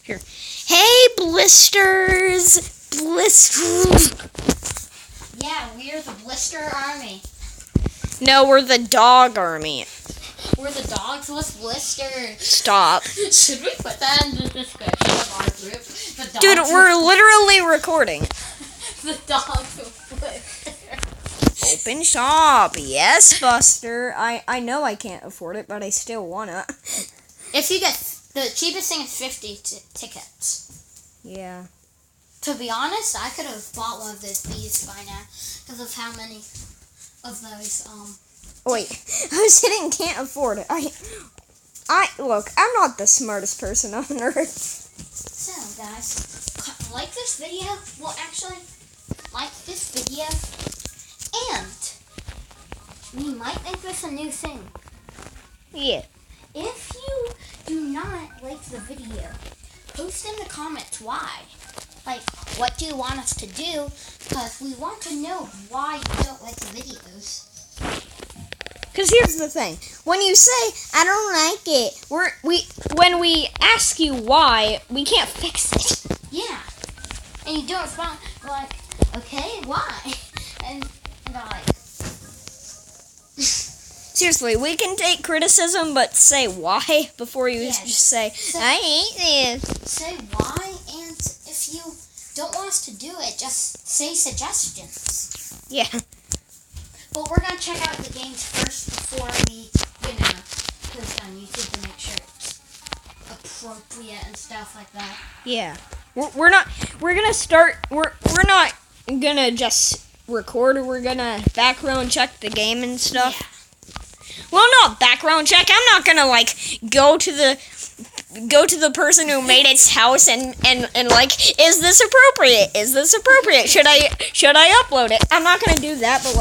Here. Hey, blisters! Blisters! Yeah, we're the blister army. No, we're the dog army. We're the dogs with blisters. Stop. Should we put that in the description of our group? The dogs Dude, we're literally recording. the dogs with blisters. Open shop. Yes, Buster. I know I can't afford it, but I still wanna. If you get the cheapest thing is 50 tickets. Yeah. To be honest, I could have bought one of those bees by now because of how many of those Wait, I was hitting can't afford it. I look. I'm not the smartest person on earth. So guys, like this video. Well, actually, like this video, and we might make this a new thing. Yeah. If you do not like the video, post in the comments why. Like, what do you want us to do? Because we want to know why you don't like the videos. Because here's the thing. When you say, I don't like it, when we ask you why, we can't fix it. Yeah. And you don't respond, we're like, okay, why? And I'm like... Seriously, we can take criticism, but say why before you just say, I hate this. Say why, and if you don't want us to do it, just say suggestions. Yeah. But we're going to check out the games first before we, post on YouTube to make sure it's appropriate and stuff like that. Yeah. We're not gonna just record, we're gonna background check the game and stuff. Yeah. Well, not background check. I'm not gonna go to the person who made its house and is this appropriate? Is this appropriate? Should I upload it? I'm not gonna do that, but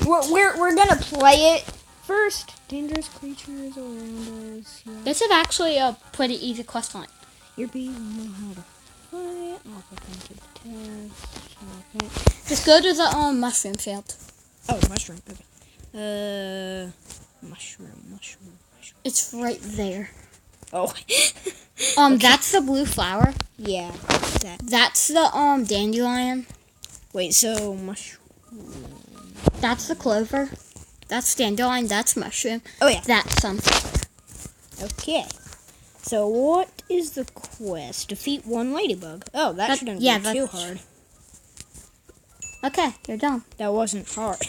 we're gonna play it first. Dangerous creatures around us. Yeah. This is actually a pretty easy quest line. Your bees know how to fight. Test. Just go to the mushroom field. Oh, mushroom. Okay. Mushroom. It's right there. Oh. Okay. That's the blue flower. Yeah. That's the dandelion. Wait, so mushroom. That's the clover. That's dandelion. That's mushroom. Oh yeah. That's sunflower. Okay. So what is the quest? Defeat one ladybug. Oh, that shouldn't be too hard. Okay, you're done. That wasn't hard.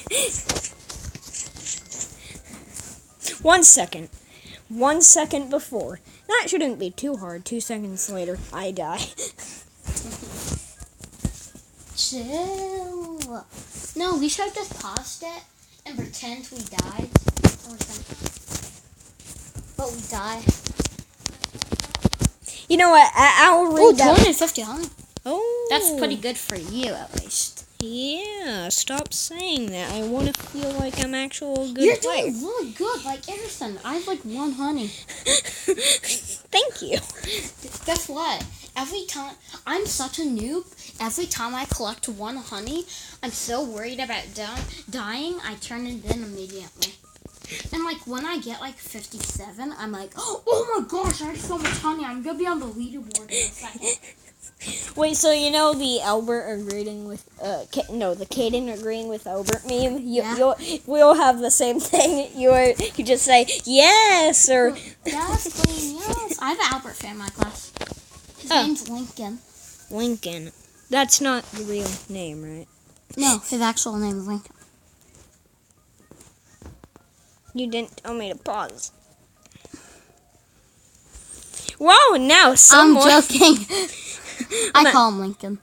1 second. 1 second before. That shouldn't be too hard. 2 seconds later, I die. Chill. No, we should have just paused it and pretend we died or something. But we died. You know what? I'll read that. 250 honey. Oh. That's pretty good for you, at least. Yeah, stop saying that. I want to feel like I'm actual good You're player. doing really good, like Anderson. I have like 1 honey. Thank you. Guess what? Every time, I'm such a noob. Every time I collect 1 honey, I'm so worried about dying, I turn it in immediately. And like when I get like 57, I'm like, oh my gosh, I have so much honey. I'm going to be on the leaderboard in a second. Wait, so you know the Albert agreeing with the Caden agreeing with Albert meme? We'll have the same thing. You just say yes or yes, queen, yes. I have an Albert fan in my class. His name's Lincoln. Lincoln. That's not the real name, right? No, his actual name is Lincoln. You didn't tell me to pause. Whoa, now someone... I'm joking. I call him Lincoln.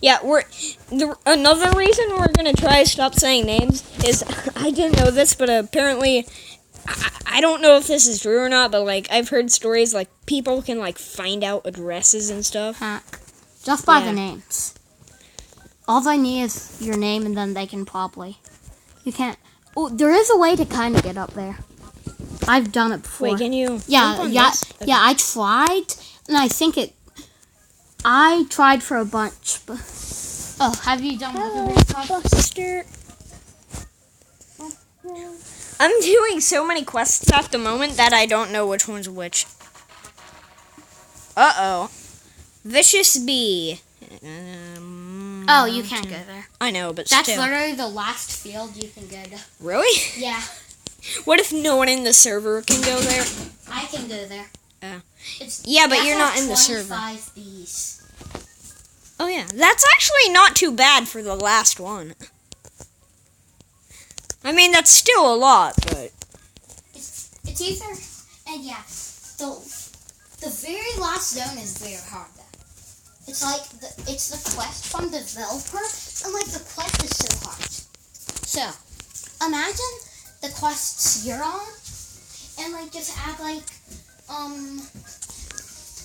Yeah, another reason we're gonna try to stop saying names is I didn't know this, but apparently I don't know if this is true or not, but I've heard stories people can find out addresses and stuff. Just by the names. All they need is your name, and then they can probably. You can't. Oh, there is a way to kind of get up there. I've done it before. Wait, can you? Yeah. Okay. Yeah. I tried, and I think it. I tried for a bunch, but. Oh, have you done Buster? I'm doing so many quests at the moment that I don't know which one's which. Uh-oh. Vicious bee. Oh, you can't go there. I know, but That's still. literally the last field you can go to. Really? Yeah, What if no one in the server can go there? I can go there. Oh. It's, Yeah, but that you're not has in the server. 25 bees. Oh, yeah. That's actually not too bad for the last one. I mean, that's still a lot, but... It's either... And yeah, the very last zone is very hard, though. It's like, it's the quest from the developer, and like, the quest is so hard. So, imagine the quests you're on, and like, just add like,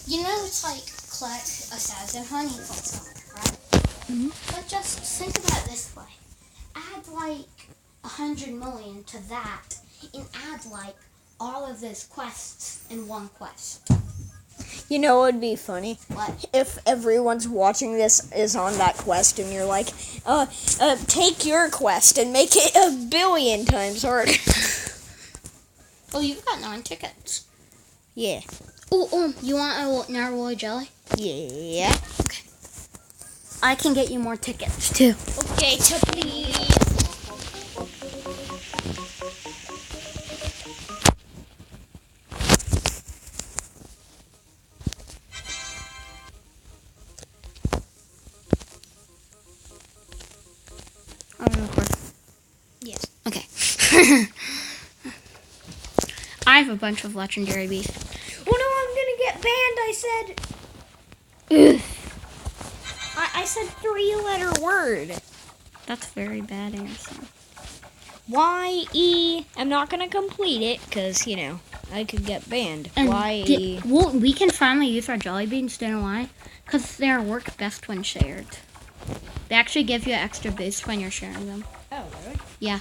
you know, it's like, collect 1,000 honey points on it, right? Mhm. But just think about it this way. Add like 100 million to that, and add like all of those quests in one quest. You know what would be funny? What? If everyone's watching this is on that quest and you're like, take your quest and make it 1 billion times harder. Oh, you've got 9 tickets. Yeah. Oh, you want a narwhal jelly? Yeah. I can get you more tickets too. Okay, please. Yes. Okay. I have a bunch of legendary bees. Oh no, I'm gonna get banned, I said. Ugh. I said 3-letter word. That's very bad answer. Y-E. I'm not gonna complete it, because, you know, I could get banned. Y-E. Well, we can finally use our jelly beans, don't know why? Because they work best when shared. They actually give you an extra boost when you're sharing them. Oh, really? Yeah.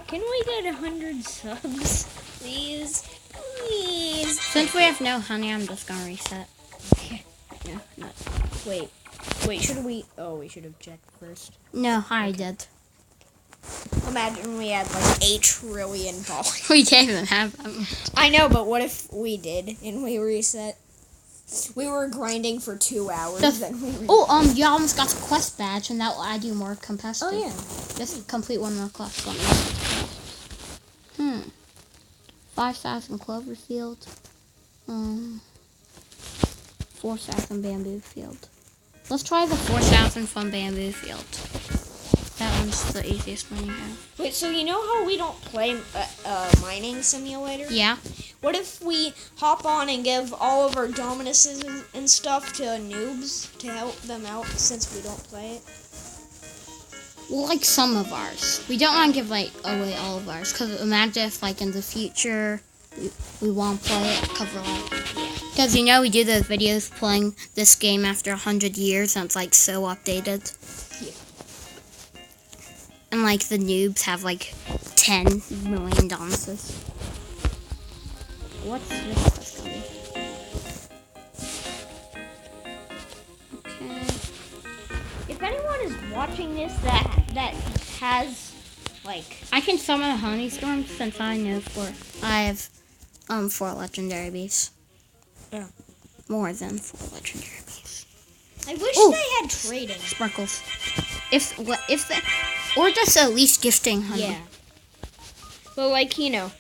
Can we get 100 subs, please? Please. Since we have no honey, I'm just gonna reset. Yeah, no. Wait, should we? Oh, we should have checked first. No, I did. Imagine we had like 8 trillion dollars. We can't even have them. I know, but what if we did and we reset? We were grinding for 2 hours. And we You almost got the quest badge, and that will add you more competitive. Oh yeah. Just complete one more quest. 5,000 Cloverfield. 4,000 Bamboo Field. Let's try the 4,000 from Bamboo Field. That one's the easiest one you have. Wait, so you know how we don't play mining simulator? Yeah. What if we hop on and give all of our dominuses and stuff to noobs to help them out since we don't play it? Well, like some of ours. We don't want to give like away all of ours, because imagine if like in the future we won't play it, cover like, because you know we do those videos playing this game after 100 years and it's like so updated. Yeah. And like the noobs have like 10 million dollars. What's this quest gonna be? Okay. If anyone is watching this that has like I can summon a honey storm since I know I have 4 legendary bees. Yeah. More than 4 legendary bees. I wish Ooh. they had trading. Sparkles. If the or just at least gifting honey. Yeah. But like, you know,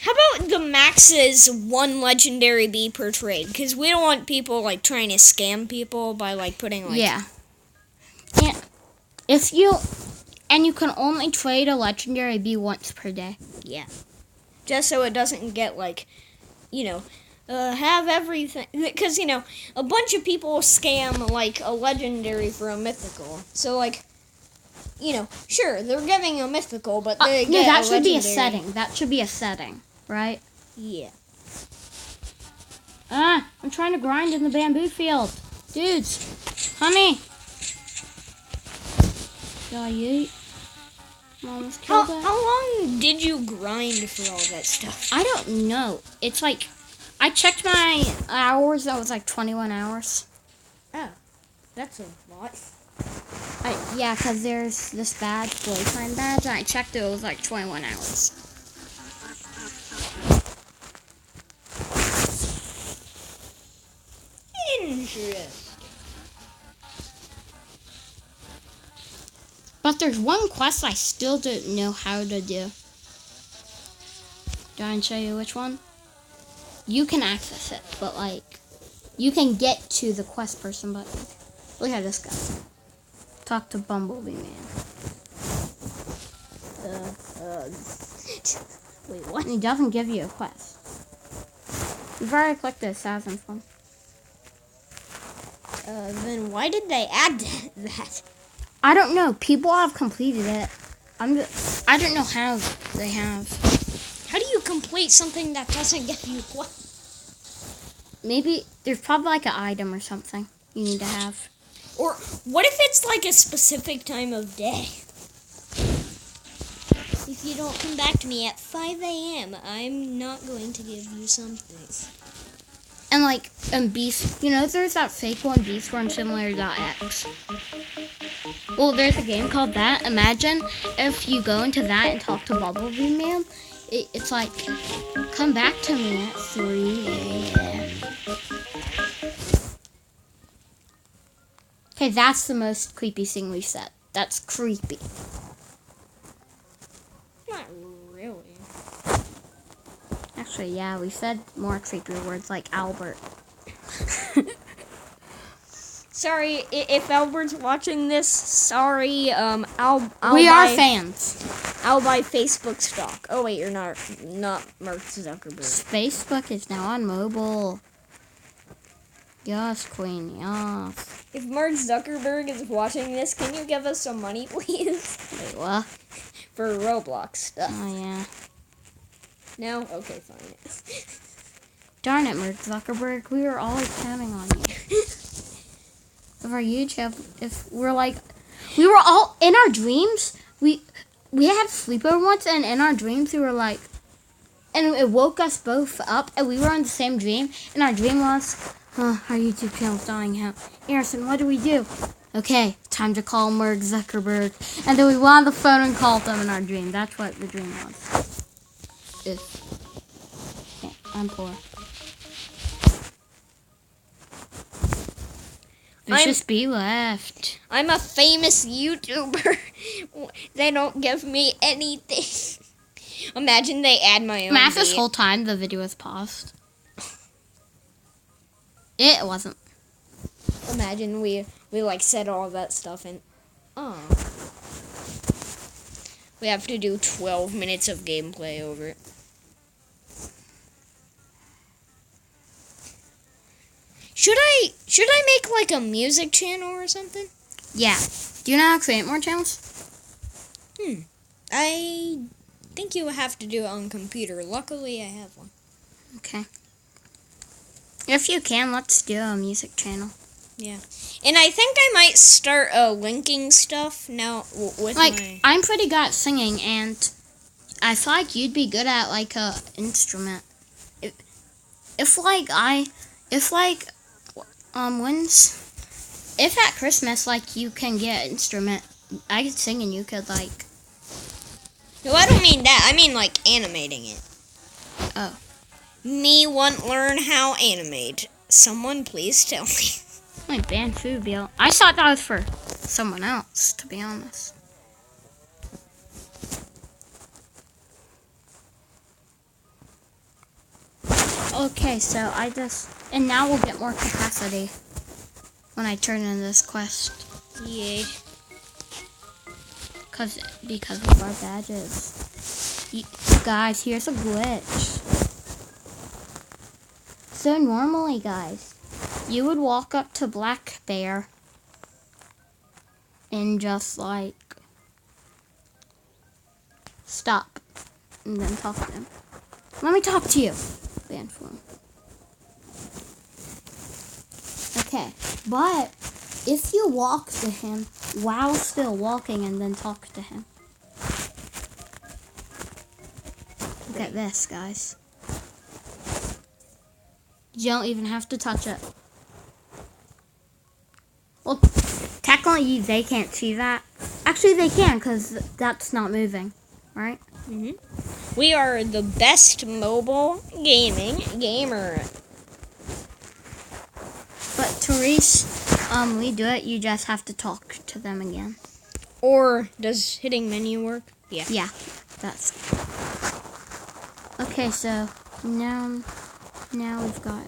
how about the max is 1 legendary bee per trade? Because we don't want people like trying to scam people by like putting like Yeah. And you can only trade a legendary bee once per day. Yeah. Just so it doesn't get like, you know, have everything. Because, you know, a bunch of people scam like a legendary for a mythical. So like, you know, sure, they're giving a mythical, but they get that a should be a legendary. setting. That should be a setting, right? Yeah. I'm trying to grind in the bamboo field. Dudes, honey. Yeah, you. almost How killed it. long did you grind for all that stuff? I don't know. It's like, I checked my hours. That was like 21 hours. Oh, that's a lot. Yeah, because there's this badge, playtime badge, and I checked it was like 21 hours. Interesting. But there's one quest I still don't know how to do. Do I show you which one? You can access it, but like, you can get to the quest person, but look at this guy. Talk to Bumblebee Man. Wait, what? And he doesn't give you a quest. You've already clicked the assassin's one. Then why did they add that? I don't know. People have completed it. I don't know how they have. How do you complete something that doesn't give you what? Maybe there's probably like an item or something you need to have. Or what if it's like a specific time of day? If you don't come back to me at 5 a.m., I'm not going to give you something. And like in Beast, you know, there's that fake one, Beast Run Simulator.x. Well, there's a game called that. Imagine if you go into that and talk to Bumblebee Man. It's like, come back to me at 3 a.m. Okay, that's the most creepy thing we've said. That's creepy. Not really. Actually, yeah, we said more creepy words like Albert. Sorry, if Albert's watching this, sorry, We are fans. I'll buy Facebook stock. Oh wait, you're not Mark Zuckerberg. Facebook is now on mobile. Yes, Queen, yes. If Mark Zuckerberg is watching this, can you give us some money, please? Wait, what? For Roblox stuff. Oh, yeah. No? Okay, fine. Darn it, Mark Zuckerberg. We were always counting on you. If our YouTube, if we're like, we were all, in our dreams, we had sleepover once, and in our dreams, we were like, and it woke us both up, and we were in the same dream, and our dream was, our YouTube channel's dying out. Harrison, what do we do? Okay, time to call Mark Zuckerberg. And then we went on the phone and called them in our dream. That's what the dream was. Yeah, I'm poor. Vicious B left. I'm a famous YouTuber. They don't give me anything. Imagine they add my own Math this video. whole time the video was paused. It wasn't. Imagine we like said all that stuff and we have to do 12 minutes of gameplay over it. Should I make like a music channel or something? Yeah. Do you know how to create more channels? I think you have to do it on computer. Luckily, I have one. Okay. If you can, let's do a music channel. Yeah. And I think I might start linking stuff now with my... I'm pretty good at singing, and I feel like you'd be good at like a instrument. If at Christmas like you can get an instrument, I could sing and you could like. No, I don't mean that. I mean like animating it. Oh. Me want learn how animate. Someone please tell me. My band food bill. I thought that was for someone else, to be honest. Okay, so and now we'll get more capacity when I turn in this quest. Yay. Because of our badges. Guys, here's a glitch. So normally, guys, you would walk up to Black Bear and just like stop and then talk to him. Let me talk to you. Band form. Okay, but if you walk to him while still walking and then talk to him, Look at this, guys. You don't even have to touch it. Well, technically they can't see that. Actually, they can because that's not moving, right? We are the best mobile gamer. But Therese, we do it. You just have to talk to them again. Or does hitting menu work? Yeah. Yeah, that's. Okay, so now we've got.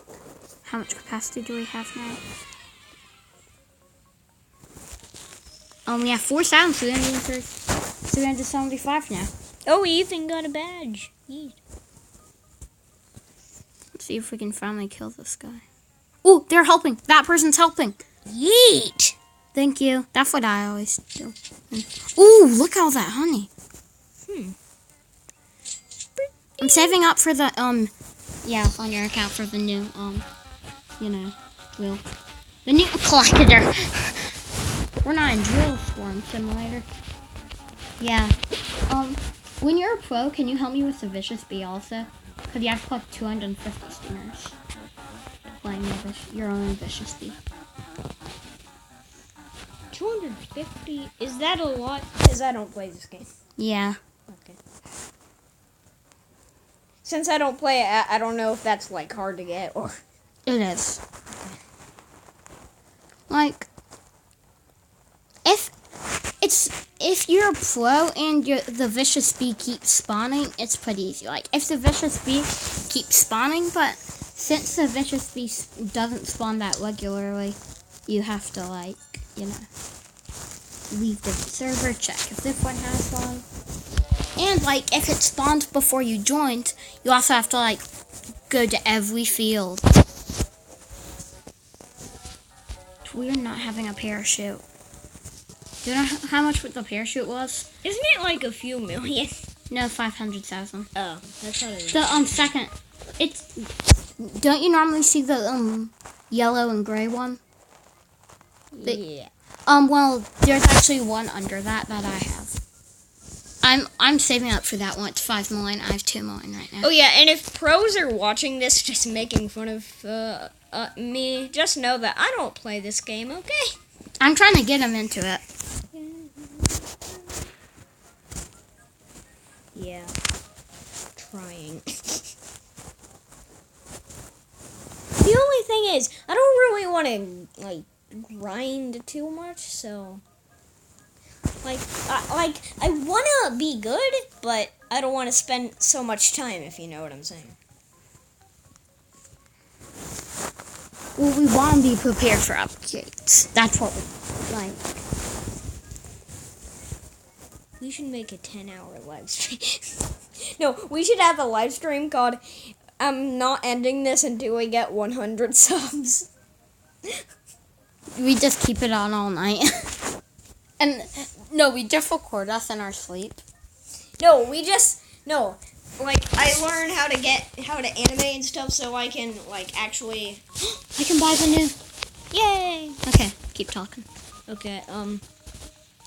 How much capacity do we have now? We have 4,375 now. Oh, Ethan got a badge. Yeet. Let's see if we can finally kill this guy. Ooh, they're helping. That person's helping. Yeet. Thank you. That's what I always do. Ooh, look at all that honey. I'm saving up for the, on your account for the new, wheel. The new collector. We're not in Drill Storm Simulator. Yeah. When you're a pro, can you help me with the Vicious Bee also? Because you have to collect 250 stingers. Playing your own Vicious Bee. 250? Is that a lot? Because I don't play this game. Yeah. Okay. Since I don't play it, I don't know if that's, like, hard to get or... It is. Like, if you're a pro and the Vicious Bee keeps spawning, it's pretty easy. Like, if the Vicious Bee keeps spawning, but since the Vicious Bee doesn't spawn that regularly, you have to, like, leave the server, check if this one has one. And, like, if it spawned before you joined, you also have to, like, go to every field. We're not having a parachute. Do you know how much the parachute was? Isn't it like a few million? No, 500,000. Oh, that's what it is. The second, don't you normally see the yellow and gray one? Yeah. Well, there's actually one under that I have. I'm saving up for that one. It's 5 million. I have 2 million right now. Oh yeah, and if pros are watching this, just making fun of me, just know that I don't play this game. Okay. I'm trying to get them into it. Yeah. Trying. The only thing is, I don't really want to, like, grind too much, so... Like, I want to be good, but I don't want to spend so much time, if you know what I'm saying. Well, we want to be prepared for updates. That's what we like. We should make a 10-hour live stream. No, we should have a live stream called I'm not ending this until we get 100 subs. We just keep it on all night. And no, we just record us in our sleep. No, like I learned how to animate and stuff so I can like actually I can buy the new. Yay! Okay, keep talking. Okay,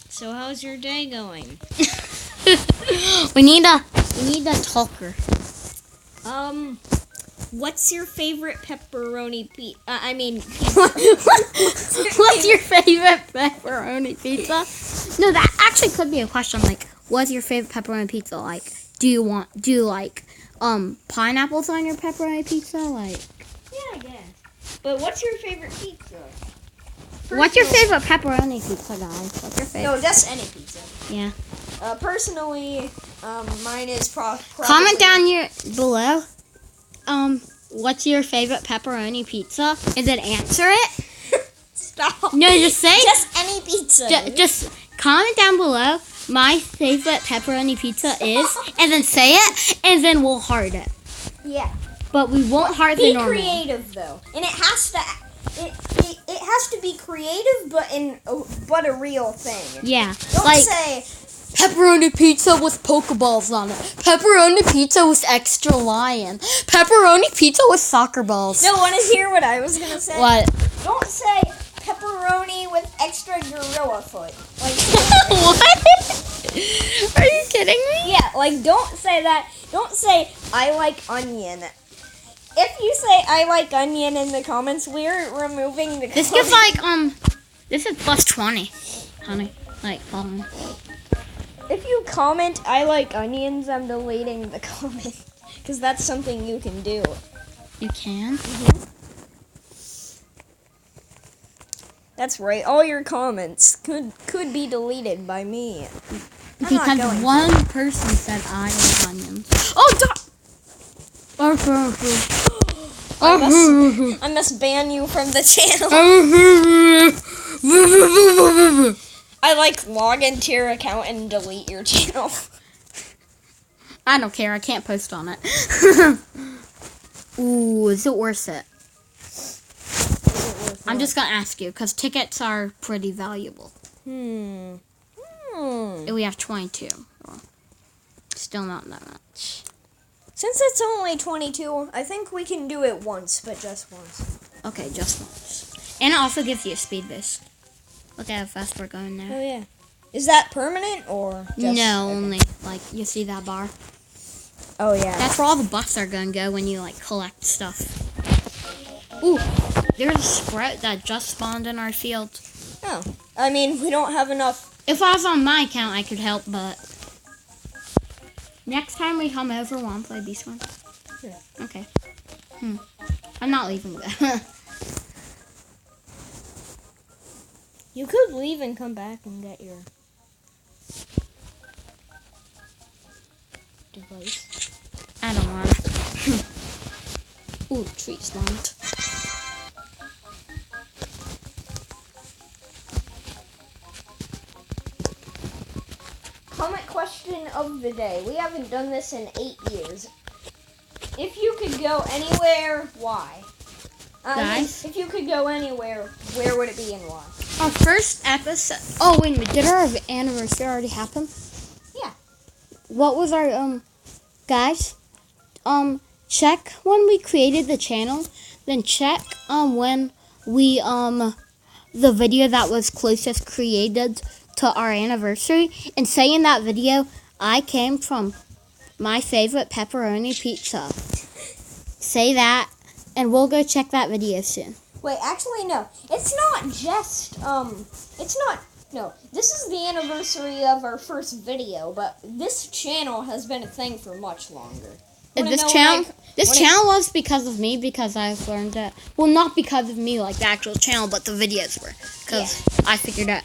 so how's your day going? we need a talker. What's your favorite pepperoni pizza? What's your favorite pepperoni pizza? No, that actually could be a question. Like, what's your favorite pepperoni pizza? Like, do you like pineapples on your pepperoni pizza? Like, yeah, I guess. But what's your favorite pizza? What's your favorite pepperoni pizza, guys? What's your favorite? No, just any pizza. Yeah. Personally, mine is probably... Comment down below. What's your favorite pepperoni pizza? And then answer it. Stop. No, just say just any pizza. Just comment down below. My favorite pepperoni pizza is, and then say it, and then we'll heart it. Yeah. But we won't heart the normal. Be creative though, and it has to be creative, but a real thing. Yeah. Don't like, say pepperoni pizza with Pokeballs on it. Pepperoni pizza with extra lion. Pepperoni pizza with soccer balls. No, want to hear what I was gonna say? What? Don't say pepperoni with extra gorilla foot. Like what? Are you kidding me? Yeah, like don't say that. Don't say I like onion. If you say I like onion in the comments, we're removing the This comment. gives like this is plus 20, honey. Like If you comment I like onions, I'm deleting the comment. Because that's something you can do. you can. That's right. All your comments could be deleted by me. I'm not Because going one person said I like onions. Oh, I must ban you from the channel. I like log into your account and delete your channel. I don't care. I can't post on it. Ooh, is it worth it? I'm just gonna ask you because tickets are pretty valuable. Hmm. We have 22. Well, still not that much. Since it's only 22, I think we can do it once, but just once. Okay, just once. And it also gives you a speed boost. Look at how fast we're going now. Oh yeah. Is that permanent or just... No, okay. only like you see that bar. Oh yeah. That's where all the buffs are gonna go when you like collect stuff. Ooh, there's a sprout that just spawned in our field. Oh. I mean, we don't have enough. If I was on my account, I could help, but next time we come over, want to play Beast One? Yeah. Okay. I'm not leaving though. You could leave and come back and get your device. I don't want to. Ooh, tree slammed. Comment question of the day. We haven't done this in 8 years. If you could go anywhere, why? Guys? If you could go anywhere, where would it be and why? Our first episode. Oh, wait a minute. Did our anniversary already happen? Yeah. What was our, guys? Check when we created the channel. Then check, when we, the video that was closest created to our anniversary. And say in that video, I came from my favorite pepperoni pizza. Say that, and we'll go check that video soon. Wait, actually, no. It's not just, no. This is the anniversary of our first video, but this channel has been a thing for much longer. This channel was because of me, because I've learned that. Well, not because of me, like the actual channel, but the videos were. Because I figured out.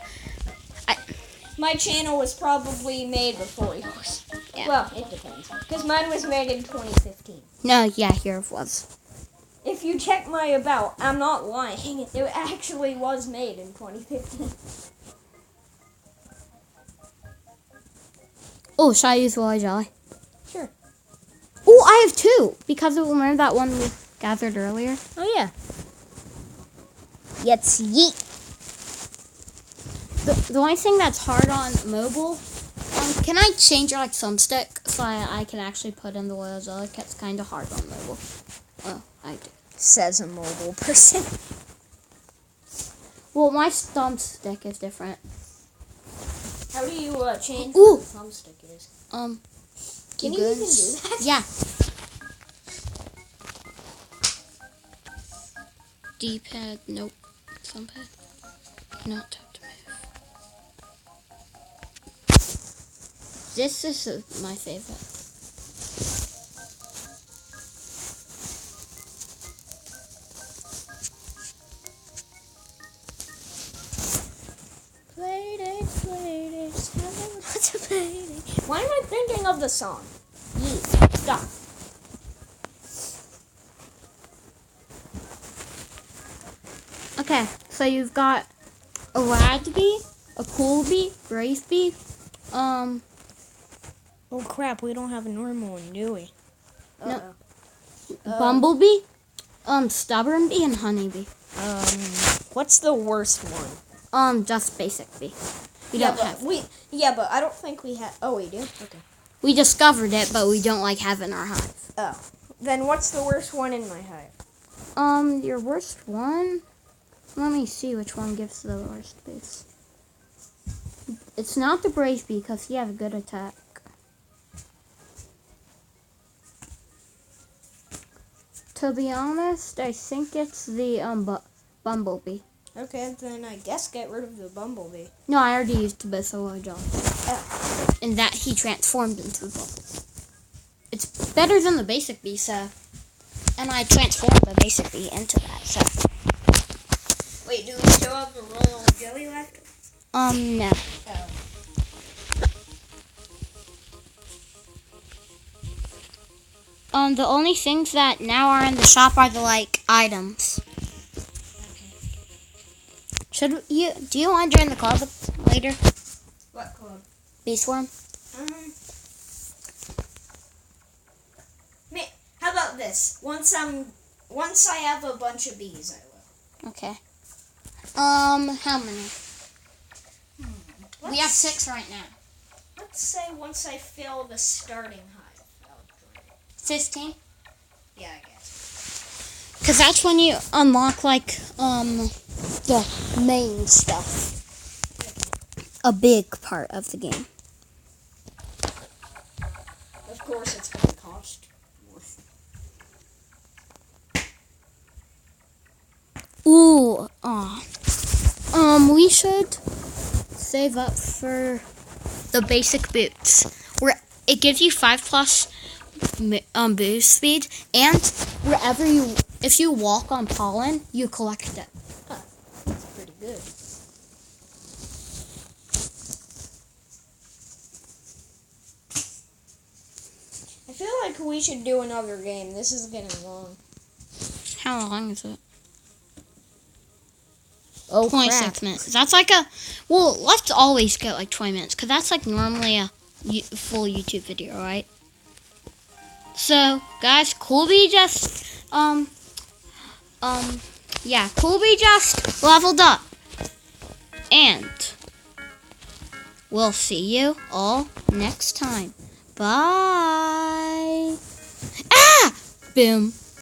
My channel was probably made before yours. Yeah. Well, it depends. Because mine was made in 2015. No, yeah, here it was. If you check my about, I'm not lying. It actually was made in 2015. Oh, should I use Willy Jelly? Sure. Oh, I have two. Because remember that one we gathered earlier? Oh, yeah. Let's yeet. The only thing that's hard on mobile, can I change like thumbstick so I can actually put in the Willy Jelly? It's kind of hard on mobile. Oh, I do. Says a mobile person. Well, my thumbstick is different. How do you change Ooh. what the thumbstick is? Can you even do that? Yeah. D-pad, nope. Thumbpad, not tap to move. This is my favorite. Why am I thinking of the song? Stop. Okay, so you've got a rad bee, a cool bee, brave bee, Oh crap, we don't have a normal one, do we? No. Bumblebee, stubborn bee, and honeybee. What's the worst one? Just basic bee. We Yeah, don't have. but I don't think we have. Oh, we do? Okay. We discovered it, but we don't like have it in our hive. Oh. Then what's the worst one in my hive? Your worst one? Let me see which one gives the worst boost. It's not the brave bee because he has a good attack. To be honest, I think it's the bumblebee. Okay, then I guess get rid of the bumblebee. No, I already used both of our jobs. Oh. And that he transformed into the bumblebee. It's better than the basic bee, so. And I transformed the basic bee into that, so. Wait, do we still have the royal jelly left? No. Oh. The only things that now are in the shop are the, like, items. Do you want to join the club later? What club? Bee Swarm? How about this? Once I have a bunch of bees, I will. Okay. How many? We have 6 right now. Let's say once I fill the starting hive, I'll join it. 15? Yeah, I guess. Because that's when you unlock, like, the main stuff. A big part of the game. Of course, it's going to cost more. Ooh, we should save up for the basic boots, where it gives you 5+ boost speed, and if you walk on pollen, you collect it. Huh, that's pretty good. I feel like we should do another game. This is getting long. How long is it? Oh, 26 minutes. That's like let's always get like 20 minutes, because that's like normally a full YouTube video, right? So, guys, Colby just, Colby just leveled up. And we'll see you all next time. Bye. Ah! Boom.